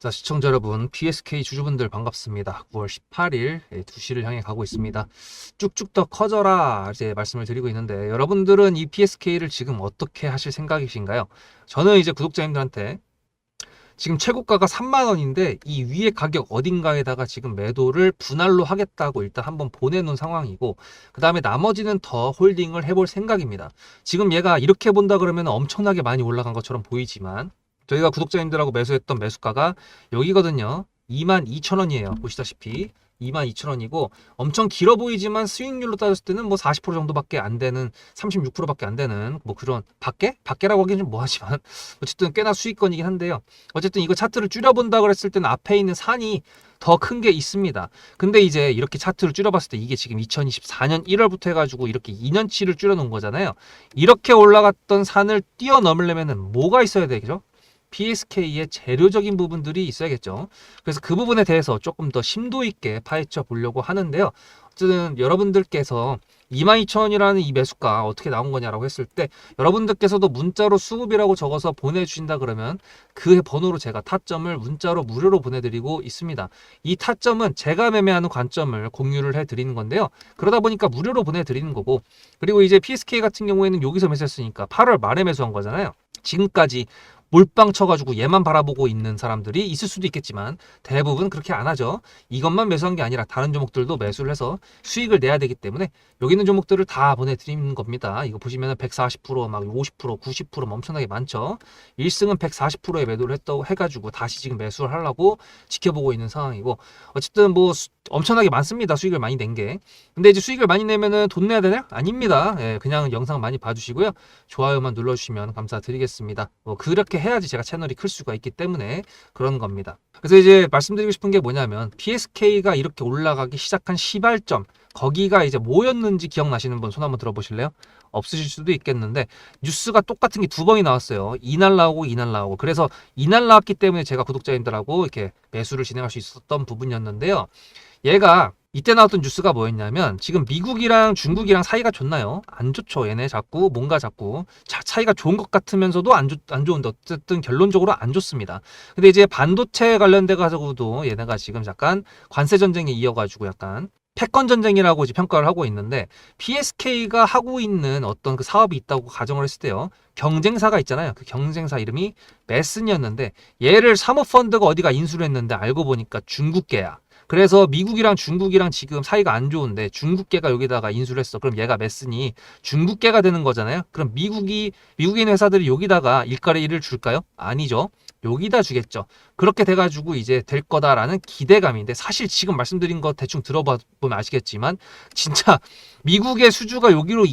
자, 시청자 여러분, PSK 주주분들 반갑습니다. 9월 18일 2시를 향해 가고 있습니다. 쭉쭉 더 커져라 이제 말씀을 드리고 있는데, 여러분들은 이 PSK를 지금 어떻게 하실 생각이신가요? 저는 이제 구독자님들한테 지금 최고가가 3만 원인데 이 위에 가격 어딘가에다가 지금 매도를 분할로 하겠다고 일단 한번 보내놓은 상황이고, 그 다음에 나머지는 더 홀딩을 해볼 생각입니다. 지금 얘가 이렇게 본다 그러면 엄청나게 많이 올라간 것처럼 보이지만, 저희가 구독자님들하고 매수했던 매수가가 여기거든요. 22,000원이에요. 보시다시피 22,000원이고 엄청 길어 보이지만 수익률로 따졌을 때는 뭐 40% 정도밖에 안 되는, 36%밖에 안 되는 뭐 그런 밖에라고 하기는 좀 뭐하지만 어쨌든 꽤나 수익권이긴 한데요. 어쨌든 이거 차트를 줄여본다 그랬을 때는 앞에 있는 산이 더 큰 게 있습니다. 근데 이제 이렇게 차트를 줄여봤을 때 이게 지금 2024년 1월부터 해가지고 이렇게 2년치를 줄여놓은 거잖아요. 이렇게 올라갔던 산을 뛰어넘으려면은 뭐가 있어야 되죠? PSK의 재료적인 부분들이 있어야겠죠. 그래서 그 부분에 대해서 조금 더 심도 있게 파헤쳐 보려고 하는데요. 어쨌든 여러분들께서 22,000원이라는 이 매수가 어떻게 나온 거냐라고 했을 때, 여러분들께서도 문자로 수급이라고 적어서 보내주신다 그러면 그 번호로 제가 타점을 문자로 무료로 보내드리고 있습니다. 이 타점은 제가 매매하는 관점을 공유를 해드리는 건데요. 그러다 보니까 무료로 보내드리는 거고, 그리고 이제 PSK 같은 경우에는 여기서 매수했으니까 8월 말에 매수한 거잖아요. 지금까지 몰빵 쳐가지고 얘만 바라보고 있는 사람들이 있을 수도 있겠지만 대부분 그렇게 안 하죠. 이것만 매수한 게 아니라 다른 종목들도 매수를 해서 수익을 내야 되기 때문에 여기 있는 종목들을 다 보내드리는 겁니다. 이거 보시면 140%, 막 50%, 90% 엄청나게 많죠. 1승은 140%에 매도를 했다고 해가지고 다시 지금 매수를 하려고 지켜보고 있는 상황이고, 어쨌든 뭐 엄청나게 많습니다. 수익을 많이 낸 게. 근데 이제 수익을 많이 내면은 돈 내야 되냐? 아닙니다. 예, 그냥 영상 많이 봐주시고요. 좋아요만 눌러주시면 감사드리겠습니다. 뭐 그렇게 해야지 제가 채널이 클 수가 있기 때문에 그런 겁니다. 그래서 이제 말씀드리고 싶은 게 뭐냐면, PSK가 이렇게 올라가기 시작한 시발점, 거기가 이제 뭐였는지 기억나시는 분 손 한번 들어보실래요? 없으실 수도 있겠는데, 뉴스가 똑같은 게 두 번이 나왔어요. 이날 나오고 이날 나오고. 그래서 이날 나왔기 때문에 제가 구독자님들하고 이렇게 매수를 진행할 수 있었던 부분이었는데요. 얘가 이때 나왔던 뉴스가 뭐였냐면, 지금 미국이랑 중국이랑 사이가 좋나요? 안 좋죠. 얘네 자꾸 뭔가 자꾸 차이가 좋은 것 같으면서도 안 좋은데 어쨌든 결론적으로 안 좋습니다. 근데 이제 반도체 관련돼 가지고도 얘네가 지금 약간 관세 전쟁에 이어가지고 약간 패권 전쟁이라고 이제 평가를 하고 있는데, PSK가 하고 있는 어떤 그 사업이 있다고 가정을 했을 때요, 경쟁사가 있잖아요. 그 경쟁사 이름이 메슨이었는데, 얘를 사모펀드가 어디가 인수를 했는데 알고 보니까 중국계야. 그래서 미국이랑 중국이랑 지금 사이가 안 좋은데 중국계가 여기다가 인수를 했어. 그럼 얘가 메슨이 중국계가 되는 거잖아요. 그럼 미국인 회사들이 여기다가 일가리 1을 줄까요? 아니죠. 여기다 주겠죠. 그렇게 돼가지고 이제 될 거다라는 기대감인데, 사실 지금 말씀드린 거 대충 들어보면 아시겠지만 진짜 미국의 수주가 여기로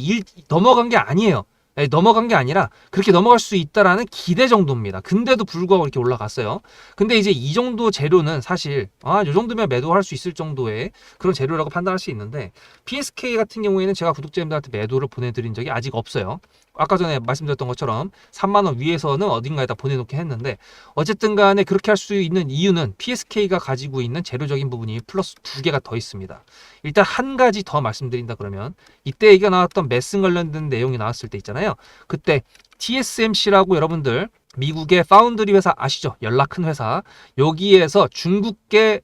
넘어간 게 아니에요. 넘어간 게 아니라 그렇게 넘어갈 수 있다라는 기대 정도입니다. 근데도 불구하고 이렇게 올라갔어요. 근데 이제 이 정도 재료는 사실 이 정도면 매도할 수 있을 정도의 그런 재료라고 판단할 수 있는데, PSK 같은 경우에는 제가 구독자님들한테 매도를 보내드린 적이 아직 없어요. 아까 전에 말씀드렸던 것처럼 3만 원 위에서는 어딘가에다 보내놓긴 했는데, 어쨌든 간에 그렇게 할 수 있는 이유는 PSK가 가지고 있는 재료적인 부분이 플러스 2개가 더 있습니다. 일단 한 가지 더 말씀드린다 그러면, 이때 얘기가 나왔던 메슨 관련된 내용이 나왔을 때 있잖아요. 그때 TSMC라고, 여러분들 미국의 파운드리 회사 아시죠? 연락 큰 회사. 여기에서 중국계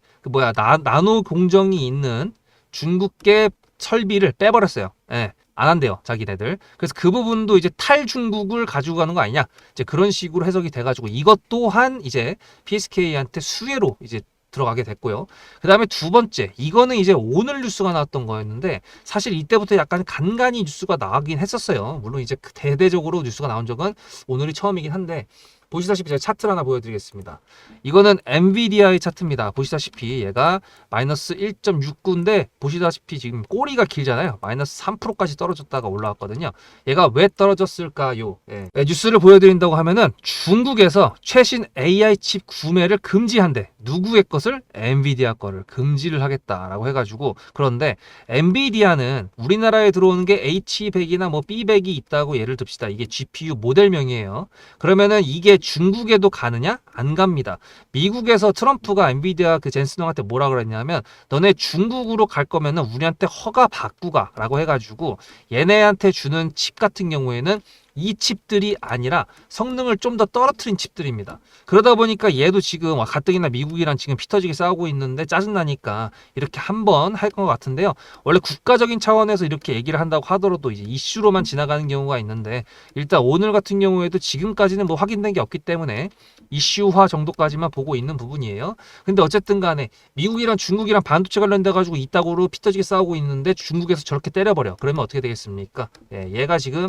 나노 공정이 있는 중국계 설비를 빼버렸어요. 예. 안 한대요, 자기네들. 그래서 그 부분도 이제 탈중국을 가지고 가는 거 아니냐, 이제 그런 식으로 해석이 돼가지고 이것 또한 이제 PSK한테 수혜로 이제 들어가게 됐고요. 그 다음에 두 번째, 이거는 이제 오늘 뉴스가 나왔던 거였는데, 사실 이때부터 약간 간간히 뉴스가 나가긴 했었어요. 물론 이제 대대적으로 뉴스가 나온 적은 오늘이 처음이긴 한데, 보시다시피 제가 차트를 하나 보여드리겠습니다. 이거는 엔비디아의 차트입니다. 보시다시피 얘가 마이너스 1.69인데 보시다시피 지금 꼬리가 길잖아요. 마이너스 3%까지 떨어졌다가 올라왔거든요. 얘가 왜 떨어졌을까요? 예. 뉴스를 보여드린다고 하면은 중국에서 최신 AI 칩 구매를 금지한대. 누구의 것을? 엔비디아 거를 금지를 하겠다라고 해가지고. 그런데 엔비디아는 우리나라에 들어오는 게 H100이나 뭐 B100이 있다고 예를 듭시다. 이게 GPU 모델명이에요. 그러면은 이게 중국에도 가느냐? 안 갑니다. 미국에서 트럼프가 엔비디아 그 젠슨 형한테 뭐라 그랬냐면, 너네 중국으로 갈 거면은 우리한테 허가 받고 가라고 해가지고 얘네한테 주는 칩 같은 경우에는 이 칩들이 아니라 성능을 좀 더 떨어뜨린 칩들입니다. 그러다 보니까 얘도 지금 가뜩이나 미국이랑 지금 피 터지게 싸우고 있는데 짜증나니까 이렇게 한번 할 것 같은데요. 원래 국가적인 차원에서 이렇게 얘기를 한다고 하더라도 이제 이슈로만 지나가는 경우가 있는데, 일단 오늘 같은 경우에도 지금까지는 뭐 확인된 게 없기 때문에 이슈화 정도까지만 보고 있는 부분이에요. 근데 어쨌든 간에 미국이랑 중국이랑 반도체 관련돼 가지고 이따구로 피 터지게 싸우고 있는데 중국에서 저렇게 때려버려. 그러면 어떻게 되겠습니까? 예, 얘가 지금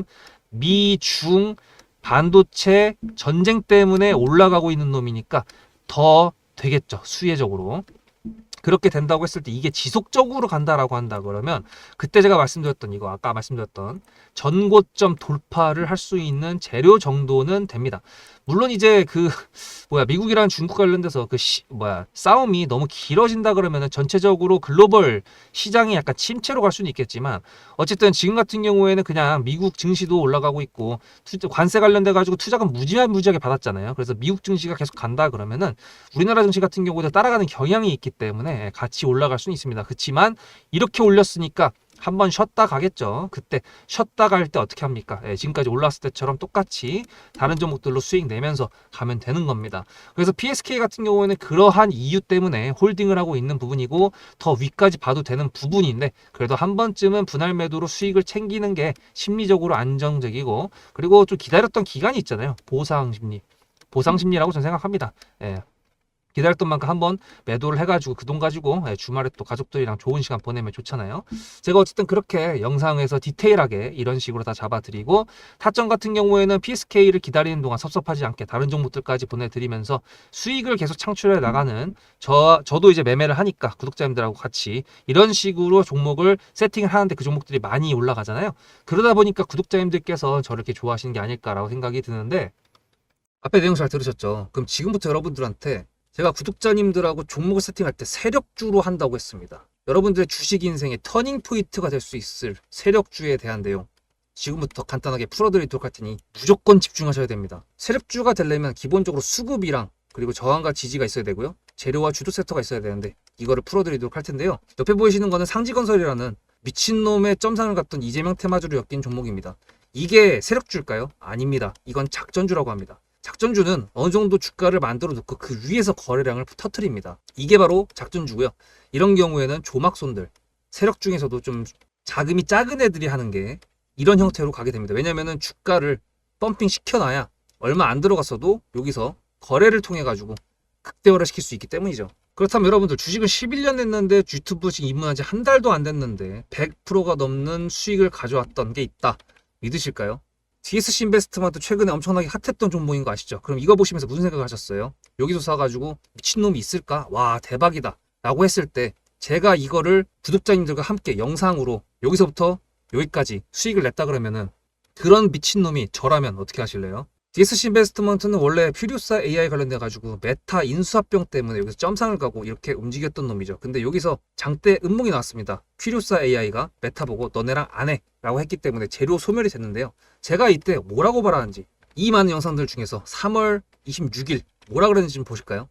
미중 반도체 전쟁 때문에 올라가고 있는 놈이니까 더 되겠죠. 수혜적으로. 그렇게 된다고 했을 때 이게 지속적으로 간다라고 한다 그러면, 그때 제가 말씀드렸던 이거, 아까 말씀드렸던 전고점 돌파를 할 수 있는 재료 정도는 됩니다. 물론 이제 미국이랑 중국 관련돼서 싸움이 너무 길어진다 그러면은 전체적으로 글로벌 시장이 약간 침체로 갈 수는 있겠지만, 어쨌든 지금 같은 경우에는 그냥 미국 증시도 올라가고 있고 관세 관련돼 가지고 투자금 무지하게 받았잖아요. 그래서 미국 증시가 계속 간다 그러면은 우리나라 증시 같은 경우도 따라가는 경향이 있기 때문에 같이 올라갈 수는 있습니다. 그렇지만 이렇게 올렸으니까 한번 쉬었다 가겠죠. 그때 쉬었다 갈 때 어떻게 합니까? 지금까지 올랐을 때처럼 똑같이 다른 종목들로 수익 내면서 가면 되는 겁니다. 그래서 PSK 같은 경우에는 그러한 이유 때문에 홀딩을 하고 있는 부분이고, 더 위까지 봐도 되는 부분인데, 그래도 한 번쯤은 분할 매도로 수익을 챙기는 게 심리적으로 안정적이고, 그리고 좀 기다렸던 기간이 있잖아요. 보상 심리라고 저는 생각합니다. 기다렸던 만큼 한번 매도를 해가지고 그 돈 가지고 주말에 또 가족들이랑 좋은 시간 보내면 좋잖아요. 제가 어쨌든 그렇게 영상에서 디테일하게 이런 식으로 다 잡아드리고, 타점 같은 경우에는 PSK를 기다리는 동안 섭섭하지 않게 다른 종목들까지 보내드리면서 수익을 계속 창출해 나가는, 저도 이제 매매를 하니까 구독자님들하고 같이 이런 식으로 종목을 세팅을 하는데 그 종목들이 많이 올라가잖아요. 그러다 보니까 구독자님들께서 저를 이렇게 좋아하시는 게 아닐까라고 생각이 드는데, 앞에 내용 잘 들으셨죠? 그럼 지금부터 여러분들한테 제가 구독자님들하고 종목을 세팅할 때 세력주로 한다고 했습니다. 여러분들의 주식 인생의 터닝 포인트가 될 수 있을 세력주에 대한 내용 지금부터 간단하게 풀어드리도록 할 테니 무조건 집중하셔야 됩니다. 세력주가 되려면 기본적으로 수급이랑 그리고 저항과 지지가 있어야 되고요. 재료와 주도 섹터가 있어야 되는데 이거를 풀어드리도록 할 텐데요. 옆에 보이시는 거는 상지건설이라는 미친놈의 점상을 갖던 이재명 테마주를 엮인 종목입니다. 이게 세력주일까요? 아닙니다. 이건 작전주라고 합니다. 작전주는 어느 정도 주가를 만들어 놓고 그 위에서 거래량을 터트립니다. 이게 바로 작전주고요. 이런 경우에는 조막손들, 세력 중에서도 좀 자금이 작은 애들이 하는 게 이런 형태로 가게 됩니다. 왜냐면은 주가를 펌핑 시켜놔야 얼마 안 들어갔어도 여기서 거래를 통해 가지고 극대화를 시킬 수 있기 때문이죠. 그렇다면 여러분들 주식을 11년 했는데 유튜브 지금 입문한 지 한 달도 안 됐는데 100%가 넘는 수익을 가져왔던 게 있다. 믿으실까요? DSC 인베스트먼트 최근에 엄청나게 핫했던 종목인 거 아시죠? 그럼 이거 보시면서 무슨 생각을 하셨어요? 여기서 사가지고 미친놈이 있을까? 와 대박이다 라고 했을 때 제가 이거를 구독자님들과 함께 영상으로 여기서부터 여기까지 수익을 냈다 그러면은 그런 미친놈이 저라면 어떻게 하실래요? DSC 인베스트먼트는 원래 퓨리오사 AI 관련돼 가지고 메타 인수합병 때문에 여기서 점상을 가고 이렇게 움직였던 놈이죠. 근데 여기서 장대 음목이 나왔습니다. 퓨리오사 AI가 메타 보고 너네랑 안 해 라고 했기 때문에 재료 소멸이 됐는데요. 제가 이때 뭐라고 말하는지 이 많은 영상들 중에서 3월 26일 뭐라 그랬는지 좀 보실까요?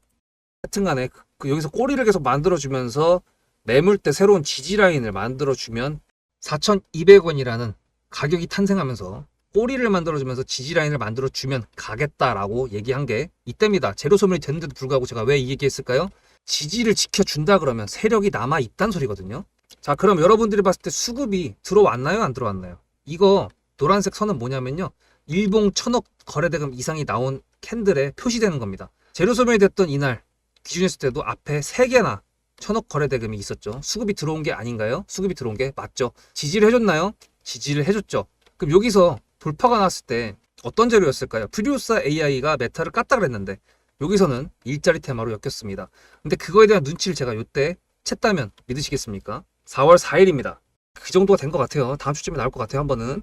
하여튼간에 여기서 꼬리를 계속 만들어주면서 매물대 새로운 지지라인을 만들어주면 4,200원이라는 가격이 탄생하면서 꼬리를 만들어주면서 지지라인을 만들어주면 가겠다라고 얘기한 게 이때입니다. 재료 소멸이 됐는데도 불구하고 제가 왜 이 얘기했을까요? 지지를 지켜준다 그러면 세력이 남아있단 소리거든요. 자, 그럼 여러분들이 봤을 때 수급이 들어왔나요? 안 들어왔나요? 이거 노란색 선은 뭐냐면요. 일봉 1,000억 거래대금 이상이 나온 캔들에 표시되는 겁니다. 재료 소멸이 됐던 이날 기준했을 때도 앞에 3개나 1,000억 거래대금이 있었죠. 수급이 들어온 게 아닌가요? 수급이 들어온 게 맞죠. 지지를 해줬나요? 지지를 해줬죠. 그럼 여기서 돌파가 났을 때 어떤 재료였을까요? 퓨리오사 AI가 메타를 깠다 그랬는데 여기서는 일자리 테마로 엮였습니다. 근데 그거에 대한 눈치를 제가 이때 챘다면 믿으시겠습니까? 4월 4일입니다. 그 정도가 된 것 같아요. 다음 주쯤에 나올 것 같아요. 한 번은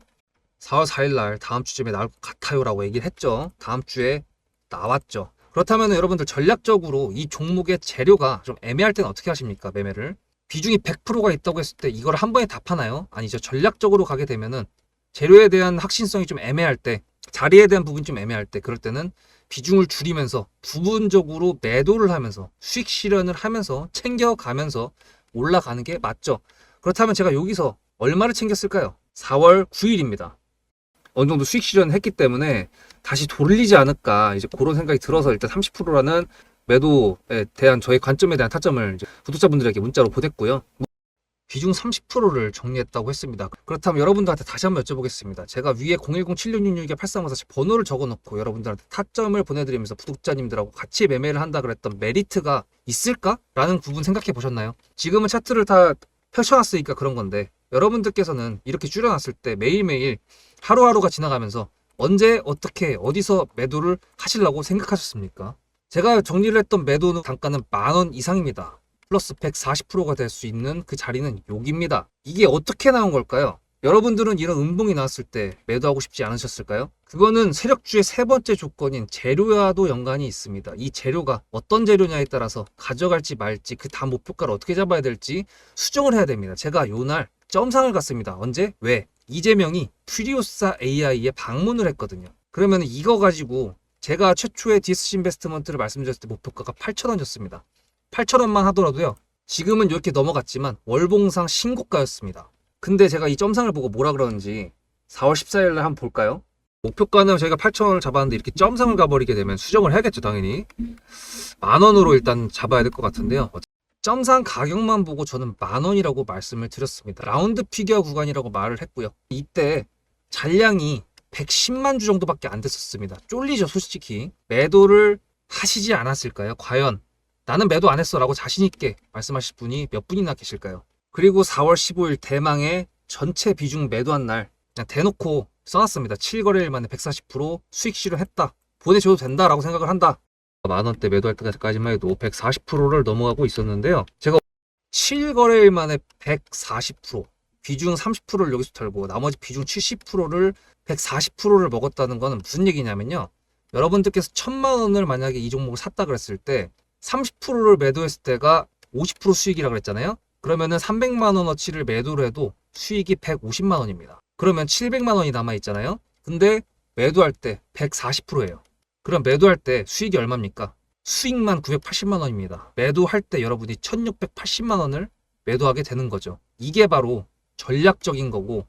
4월 4일 날 다음 주쯤에 나올 것 같아요 라고 얘기를 했죠. 다음 주에 나왔죠. 그렇다면 여러분들 전략적으로 이 종목의 재료가 좀 애매할 때는 어떻게 하십니까? 매매를 비중이 100%가 있다고 했을 때 이걸 한 번에 다 파나요? 아니죠. 전략적으로 가게 되면은 재료에 대한 확신성이 좀 애매할 때, 자리에 대한 부분이 좀 애매할 때, 그럴 때는 비중을 줄이면서 부분적으로 매도를 하면서 수익 실현을 하면서 챙겨가면서 올라가는 게 맞죠. 그렇다면 제가 여기서 얼마를 챙겼을까요? 4월 9일입니다. 어느 정도 수익 실현했기 때문에 다시 돌리지 않을까 이제 그런 생각이 들어서 일단 30%라는 매도에 대한 저의 관점에 대한 타점을 이제 구독자분들에게 문자로 보냈고요. 비중 30%를 정리했다고 했습니다. 그렇다면 여러분들한테 다시 한번 여쭤보겠습니다. 제가 위에 010-7666-8354 번호를 적어놓고 여러분들한테 타점을 보내드리면서 구독자님들하고 같이 매매를 한다 그랬던 메리트가 있을까? 라는 부분 생각해 보셨나요? 지금은 차트를 다 펼쳐놨으니까 그런 건데 여러분들께서는 이렇게 줄여놨을 때 매일매일 하루하루가 지나가면서 언제 어떻게 어디서 매도를 하시려고 생각하셨습니까? 제가 정리를 했던 매도 단가는 10,000원 이상입니다. 플러스 140%가 될 수 있는 그 자리는 여기입니다. 이게 어떻게 나온 걸까요? 여러분들은 이런 음봉이 나왔을 때 매도하고 싶지 않으셨을까요? 그거는 세력주의 세 번째 조건인 재료와도 연관이 있습니다. 이 재료가 어떤 재료냐에 따라서 가져갈지 말지 그 다음 목표가를 어떻게 잡아야 될지 수정을 해야 됩니다. 제가 요날 점상을 갔습니다. 언제? 왜? 이재명이 퓨리오사 AI에 방문을 했거든요. 그러면 이거 가지고 제가 최초의 디스시 인베스트먼트를 말씀드렸을 때 목표가가 8,000원이었습니다. 8,000원만 하더라도요. 지금은 이렇게 넘어갔지만 월봉상 신고가였습니다. 근데 제가 이 점상을 보고 뭐라 그러는지 4월 14일 날 한번 볼까요? 목표가는 저희가 8,000원을 잡았는데 이렇게 점상을 가버리게 되면 수정을 해야겠죠, 당연히. 10,000원으로 일단 잡아야 될 것 같은데요. 점상 가격만 보고 저는 10,000원이라고 말씀을 드렸습니다. 라운드 피겨 구간이라고 말을 했고요. 이때 잔량이 110만 주 정도밖에 안 됐었습니다. 쫄리죠, 솔직히. 매도를 하시지 않았을까요? 과연 나는 매도 안 했어 라고 자신있게 말씀하실 분이 몇 분이나 계실까요? 그리고 4월 15일 대망의 전체 비중 매도한 날 그냥 대놓고 써놨습니다. 7거래일 만에 140% 수익 실현했다. 보내줘도 된다라고 생각을 한다. 만원대 매도할 때까지만 해도 140%를 넘어가고 있었는데요. 제가 7거래일 만에 140% 비중 30%를 여기서 털고 나머지 비중 70%를 140%를 먹었다는 거는 무슨 얘기냐면요. 여러분들께서 1,000만 원을 만약에 이 종목을 샀다 그랬을 때 30%를 매도했을 때가 50% 수익이라고 그랬잖아요. 그러면은 300만 원어치를 매도를 해도 수익이 150만 원입니다. 그러면 700만 원이 남아 있잖아요. 근데 매도할 때 140%예요. 그럼 매도할 때 수익이 얼마입니까? 수익만 980만 원입니다. 매도할 때 여러분이 1680만 원을 매도하게 되는 거죠. 이게 바로 전략적인 거고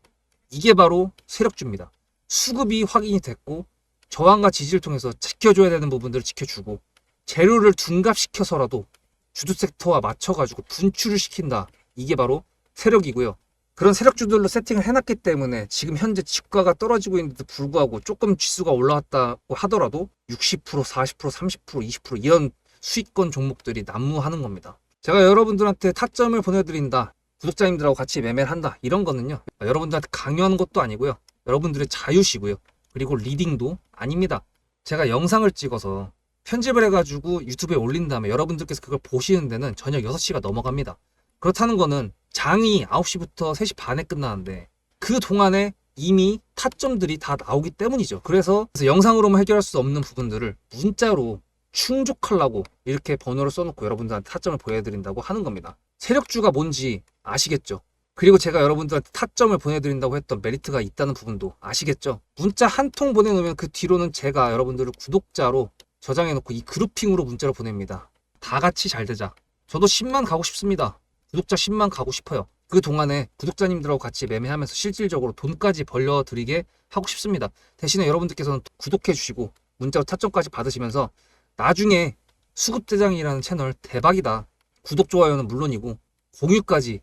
이게 바로 세력주입니다. 수급이 확인이 됐고 저항과 지지를 통해서 지켜줘야 되는 부분들을 지켜주고 재료를 둔갑시켜서라도 주도 섹터와 맞춰가지고 분출을 시킨다. 이게 바로 세력이고요. 그런 세력주들로 세팅을 해놨기 때문에 지금 현재 주가가 떨어지고 있는데도 불구하고 조금 지수가 올라왔다고 하더라도 60%, 40%, 30%, 20% 이런 수익권 종목들이 난무하는 겁니다. 제가 여러분들한테 타점을 보내드린다. 구독자님들하고 같이 매매를 한다. 이런 거는요. 여러분들한테 강요하는 것도 아니고요. 여러분들의 자유시고요. 그리고 리딩도 아닙니다. 제가 영상을 찍어서 편집을 해가지고 유튜브에 올린 다음에 여러분들께서 그걸 보시는 데는 저녁 6시가 넘어갑니다. 그렇다는 거는 장이 9시부터 3시 반에 끝나는데 그 동안에 이미 타점들이 다 나오기 때문이죠. 그래서 영상으로만 해결할 수 없는 부분들을 문자로 충족하려고 이렇게 번호를 써놓고 여러분들한테 타점을 보여드린다고 하는 겁니다. 세력주가 뭔지 아시겠죠? 그리고 제가 여러분들한테 타점을 보내드린다고 했던 메리트가 있다는 부분도 아시겠죠? 문자 한 통 보내놓으면 그 뒤로는 제가 여러분들을 구독자로 저장해놓고 이 그룹핑으로 문자를 보냅니다. 다 같이 잘 되자. 저도 10만 가고 싶습니다. 구독자 10만 가고 싶어요. 그 동안에 구독자님들하고 같이 매매하면서 실질적으로 돈까지 벌려드리게 하고 싶습니다. 대신에 여러분들께서는 구독해주시고 문자로 타점까지 받으시면서 나중에 수급대장이라는 채널 대박이다. 구독, 좋아요는 물론이고 공유까지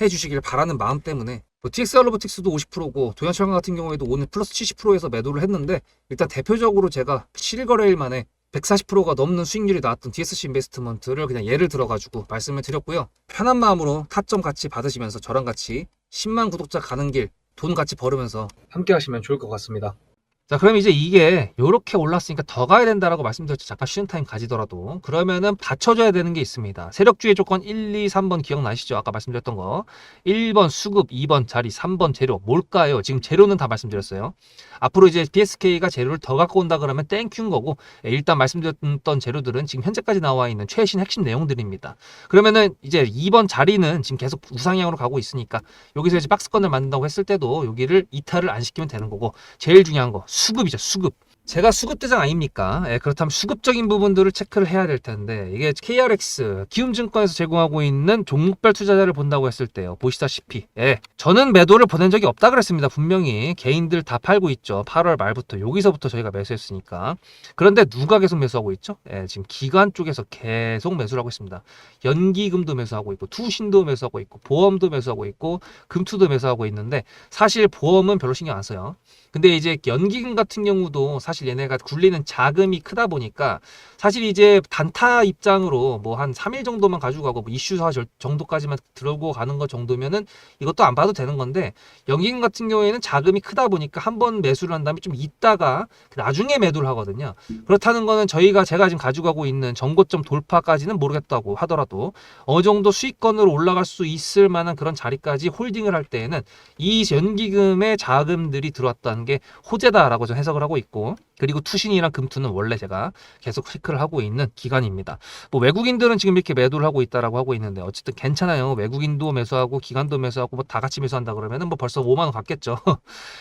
해주시길 바라는 마음 때문에 TXR 로보틱스도 50%고 도연철강 같은 경우에도 오늘 플러스 70%에서 매도를 했는데 일단 대표적으로 제가 7거래일 만에 140%가 넘는 수익률이 나왔던 DSC 인베스트먼트를 그냥 예를 들어가지고 말씀을 드렸고요. 편한 마음으로 타점 같이 받으시면서 저랑 같이 10만 구독자 가는 길 돈 같이 벌으면서 함께 하시면 좋을 것 같습니다. 자, 그럼 이제 이게 요렇게 올랐으니까 더 가야 된다라고 말씀드렸죠. 잠깐 쉬는 타임 가지더라도. 그러면은 받쳐줘야 되는 게 있습니다. 세력주의 조건 1, 2, 3번 기억나시죠? 아까 말씀드렸던 거. 1번 수급, 2번 자리, 3번 재료. 뭘까요? 지금 재료는 다 말씀드렸어요. 앞으로 이제 BSK가 재료를 더 갖고 온다 그러면 땡큐인 거고, 일단 말씀드렸던 재료들은 지금 현재까지 나와 있는 최신 핵심 내용들입니다. 그러면은 이제 2번 자리는 지금 계속 우상향으로 가고 있으니까 여기서 이제 박스권을 만든다고 했을 때도 여기를 이탈을 안 시키면 되는 거고, 제일 중요한 거 수급이죠. 수급. 제가 수급대장 아닙니까? 예, 그렇다면 수급적인 부분들을 체크를 해야 될 텐데, 이게 KRX, 키움증권에서 제공하고 있는 종목별 투자자를 본다고 했을 때요. 보시다시피, 예, 저는 매도를 보낸 적이 없다 그랬습니다. 분명히 개인들 다 팔고 있죠. 8월 말부터, 여기서부터 저희가 매수했으니까. 그런데 누가 계속 매수하고 있죠? 예, 지금 기관 쪽에서 계속 매수를 하고 있습니다. 연기금도 매수하고 있고, 투신도 매수하고 있고, 보험도 매수하고 있고, 금투도 매수하고 있는데, 사실 보험은 별로 신경 안 써요. 근데 이제 연기금 같은 경우도 사실 얘네가 굴리는 자금이 크다 보니까 사실 이제 단타 입장으로 뭐 한 3일 정도만 가지고 가고 뭐 이슈화 정도까지만 들고 가는 것 정도면은 이것도 안 봐도 되는 건데, 연기금 같은 경우에는 자금이 크다 보니까 한번 매수를 한 다음에 좀 있다가 나중에 매도를 하거든요. 그렇다는 거는 제가 지금 가지고 가고 있는 정고점 돌파까지는 모르겠다고 하더라도 어느 정도 수익권으로 올라갈 수 있을 만한 그런 자리까지 홀딩을 할 때에는 이 연기금의 자금들이 들어왔다는 게 호재다라고 좀 해석을 하고 있고, 그리고 투신이랑 금투는 원래 제가 계속 체크를 하고 있는 기관입니다. 뭐 외국인들은 지금 이렇게 매도를 하고 있다라고 하고 있는데 어쨌든 괜찮아요. 외국인도 매수하고 기관도 매수하고 뭐 다 같이 매수한다 그러면은 뭐 벌써 5만 원 갔겠죠.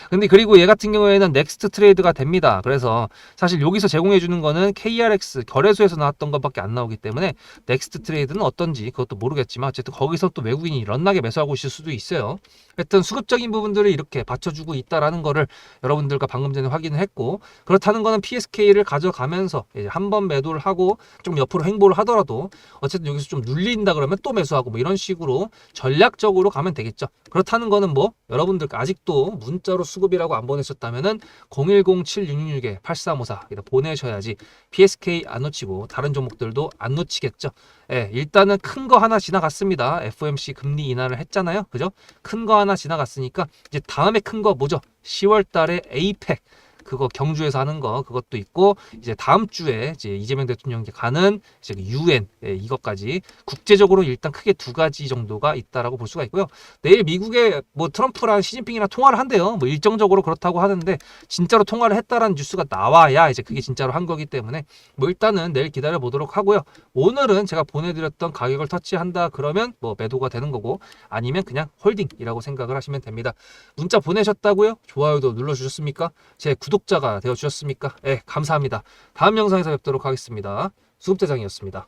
근데 그리고 얘 같은 경우에는 넥스트 트레이드가 됩니다. 그래서 사실 여기서 제공해 주는 거는 KRX 거래소에서 나왔던 것밖에 안 나오기 때문에 넥스트 트레이드는 어떤지 그것도 모르겠지만 어쨌든 거기서 또 외국인이 런나게 매수하고 있을 수도 있어요. 하여튼 수급적인 부분들을 이렇게 받쳐주고 있다라는 거를 여러분들과 방금 전에 확인을 했고, 그렇다는 거는 PSK를 가져가면서 이제 한 번 매도를 하고 좀 옆으로 행보를 하더라도 어쨌든 여기서 좀 눌린다 그러면 또 매수하고 뭐 이런 식으로 전략적으로 가면 되겠죠. 그렇다는 거는 뭐 여러분들 아직도 문자로 수급이라고 안 보내셨다면은 010-7666-8354 보내셔야지 PSK 안 놓치고 다른 종목들도 안 놓치겠죠. 예, 일단은 큰 거 하나 지나갔습니다. FOMC 금리 인하를 했잖아요. 그죠? 큰 거 하나 지나갔으니까 이제 다음에 큰 거 뭐죠? 10월 달에 에이펙 그거 경주에서 하는 거 그것도 있고, 이제 다음 주에 이제 이재명 대통령이 가는 이제 UN 이것까지 국제적으로 일단 크게 두 가지 정도가 있다라고 볼 수가 있고요. 내일 미국에 뭐 트럼프랑 시진핑이랑 통화를 한대요. 뭐 일정적으로 그렇다고 하는데 진짜로 통화를 했다라는 뉴스가 나와야 이제 그게 진짜로 한 거기 때문에 뭐 일단은 내일 기다려 보도록 하고요. 오늘은 제가 보내드렸던 가격을 터치한다 그러면 뭐 매도가 되는 거고, 아니면 그냥 홀딩이라고 생각을 하시면 됩니다. 문자 보내셨다고요? 좋아요도 눌러주셨습니까? 제 구독자가 되어주셨습니까? 네, 감사합니다. 다음 영상에서 뵙도록 하겠습니다. 수급대장이었습니다.